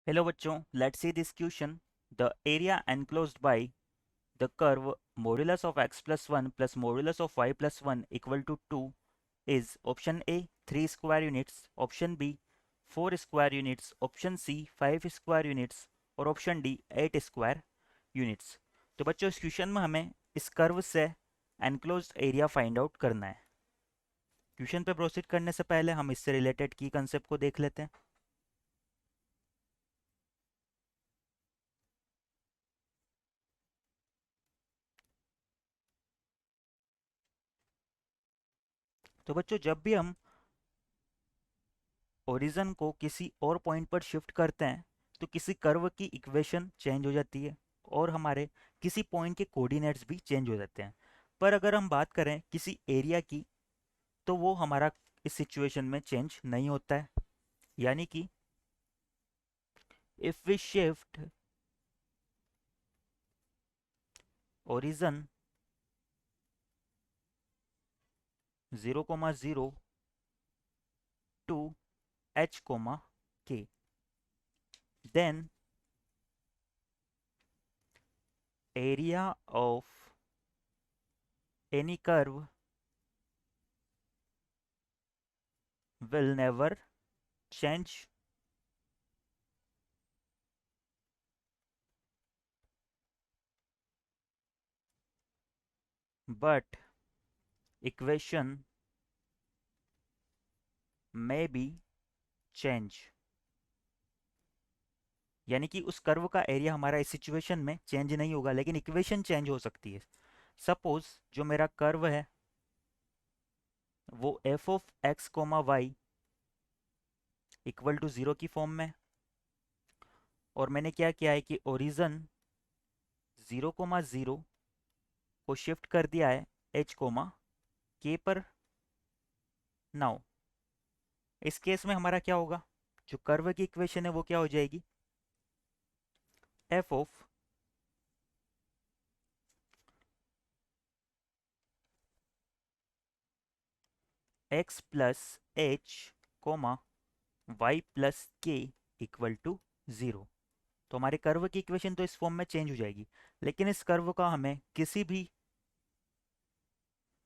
Hello बच्चों, let's see this question. The area enclosed by the curve modulus of x plus 1 plus modulus of y plus 1 equal to 2 is option A 3 square units, option B 4 square units, option C 5 square units और option D 8 square units. तो बच्चों इस question में हमें इस curve से enclosed area find out करना है. क्वेश्चन पे प्रोसीड करने से पहले हम इससे रिलेटेड की कंसेप्ट को देख लेते हैं. तो बच्चों जब भी हम ओरिजन को किसी और पॉइंट पर शिफ्ट करते हैं तो किसी कर्व की इक्वेशन चेंज हो जाती है और हमारे किसी पॉइंट के कोऑर्डिनेट्स भी चेंज हो जाते हैं. पर अगर हम बात करें किसी एरिया की तो वो हमारा इस सिचुएशन में चेंज नहीं होता है. यानी कि if we shift origin 0,0 to h, k, then area of any curve will never change but equation may be change. यानी कि उस कर्व का एरिया हमारा इस सिचुएशन में चेंज नहीं होगा लेकिन इक्वेशन चेंज हो सकती है. सपोज जो मेरा कर्व है वो f of x comma y equal to 0 की फॉर्म में और मैंने क्या किया है कि ओरिजन 0,0 को शिफ्ट कर दिया है एच कोमा के पर. नाउ इस केस में हमारा क्या होगा, जो कर्व की इक्वेशन है वो क्या हो जाएगी, f of x plus h comma y plus k equal to 0. तो हमारे कर्व की इक्वेशन तो इस फॉर्म में चेंज हो जाएगी लेकिन इस कर्व का हमें किसी भी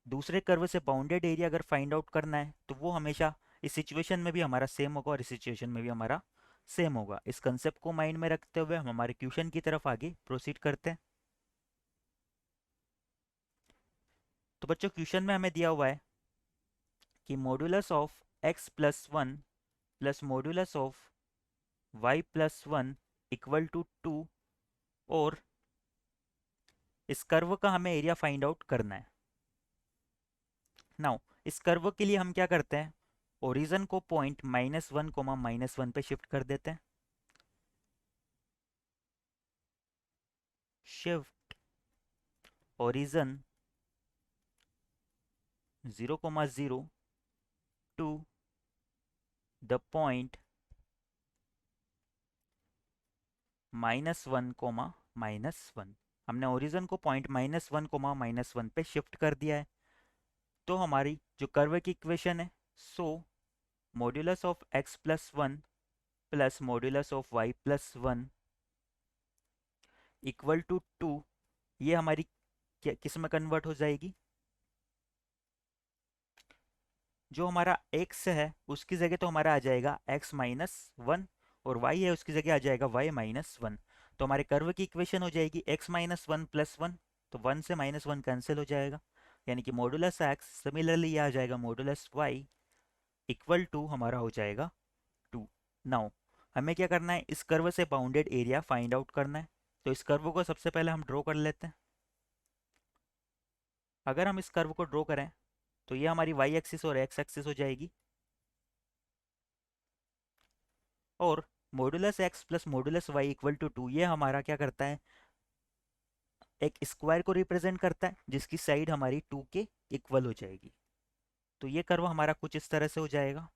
दूसरे कर्व से बाउंडेड एरिया अगर फाइंड आउट करना है तो वो हमेशा इस सिचुएशन में भी हमारा सेम होगा और इस सिचुएशन में भी हमारा सेम होगा. इस कंसेप्ट को माइंड में रखते हुए हम हमारे क्वेश्चन की तरफ आगे प्रोसीड करते हैं. तो बच्चों क्वेश्चन में हमें दिया हुआ है कि modulus of x plus one plus modulus of Y plus one equal to 2 और इस कर्व का हमें एरिया फाइंड आउट करना है. नाउ इस कर्व के लिए हम क्या करते हैं, ओरिजन को पॉइंट -1, -1 पे शिफ्ट कर देते हैं. Shift origin 0,0 to the point -1, -1. हमने ओरिजन को पॉइंट -1, -1 पे शिफ्ट कर दिया है. तो हमारी जो कर्व की इक्वेशन है, so modulus of x plus one plus modulus of Y plus one equal to 2, ये हमारी किस में कन्वर्ट हो जाएगी, जो हमारा x है उसकी जगह तो हमारा आ जाएगा x-1 और y है उसकी जगह आ जाएगा y-1. तो हमारे कर्व की इक्वेशन हो जाएगी x-1 प्लस 1. तो 1 से -1 कैंसिल हो जाएगा यानी कि मॉडुलस x सिमिलरली ये आ जाएगा मॉडुलस y इक्वल टू हमारा हो जाएगा 2. नाउ हमें क्या करना है, इस कर्व से बाउंडेड एरिया फाइंड आउट करना है. तो इस कर्व को सबसे पहले हम ड्रॉ कर लेते हैं. अगर हम इस कर्व को ड्रॉ करें तो ये हमारी y एक्सिस और x एक्सिस हो जाएगी और modulus x plus modulus y equal to 2 ये हमारा क्या करता है, एक स्क्वायर को रिप्रेजेंट करता है जिसकी साइड हमारी 2 के इक्वल हो जाएगी. तो ये कर्व हमारा कुछ इस तरह से हो जाएगा.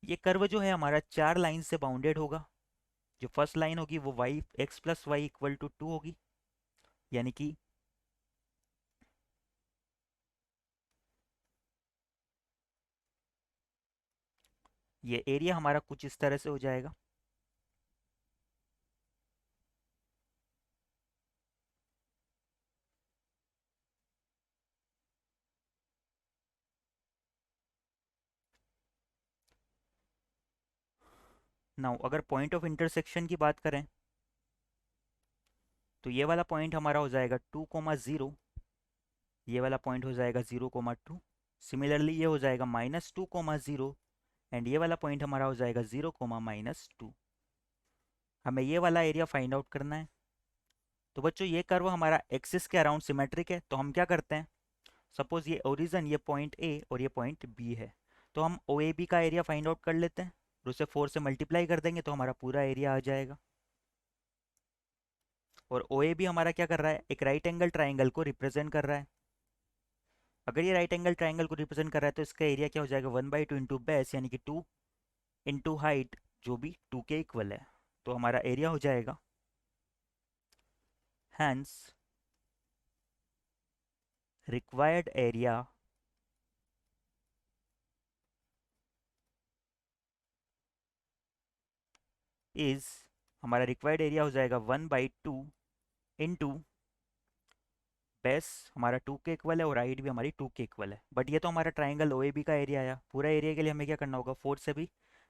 ये कर्व जो है हमारा 4 लाइन से बाउंडेड होगा. जो फर्स्ट लाइन होगी वो y x plus y equal to 2 होगी. यानी कि ये एरिया हमारा कुछ इस तरह से हो जाएगा. नाउ अगर पॉइंट ऑफ इंटरसेक्शन की बात करें तो ये वाला पॉइंट हमारा हो जाएगा 2,0, ये वाला पॉइंट हो जाएगा 0,2, सिमिलरली ये हो जाएगा -2,0 एंड ये वाला पॉइंट हमारा हो जाएगा 0,-2। हमें ये वाला एरिया फाइंड आउट करना है। तो बच्चों ये कर्व हमारा एक्सिस के अराउंड सिमेट्रिक है, तो हम क्या करते हैं, सपोज ये ओरिजन, ये पॉइंट ए और ये पॉइंट बी है, तो हम ओ ए बी का एरिया फाइंड आउट कर लेते हैं और उसे 4 से मल्टीप्लाई कर देंगे तो हमारा पूरा एरिया आ जाएगा। और ओ ए बी हमारा क्या कर रहा है, एक राइट एंगल ट्राइंगल को रिप्रेजेंट कर रहा है। अगर ये राइट एंगल ट्राइंगल को रिप्रेजेंट कर रहा है तो इसका एरिया क्या हो जाएगा, 1/2 इंटू बेस यानी कि 2 इंटू हाइट जो भी 2 के इक्वल है, तो हमारा एरिया हो जाएगा। हैंस रिक्वायर्ड एरिया इज, हमारा रिक्वायर्ड एरिया हो जाएगा 1/2 इंटू बेस हमारा 2 के इक्वल है और हाइट भी हमारी 2 के इक्वल है। बट ये तो हमारा ट्राइंगल ओ ए बी का एरिया आया, पूरा एरिया के लिए हमें क्या करना होगा, 4 से भी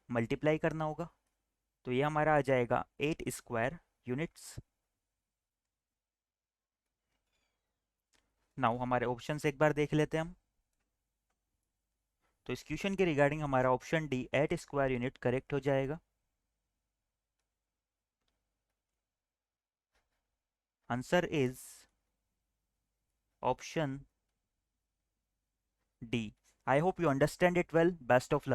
मल्टीप्लाई करना होगा। तो ये हमारा आ जाएगा 8 स्क्वायर यूनिट्स। नाउ हमारे ऑप्शन एक बार देख लेते हैं हम। तो इस क्वेश्चन के रिगार्डिंग हमारा option D 8 square unit correct हो जाएगा। Answer is option D. I hope you understand it well. Best of luck.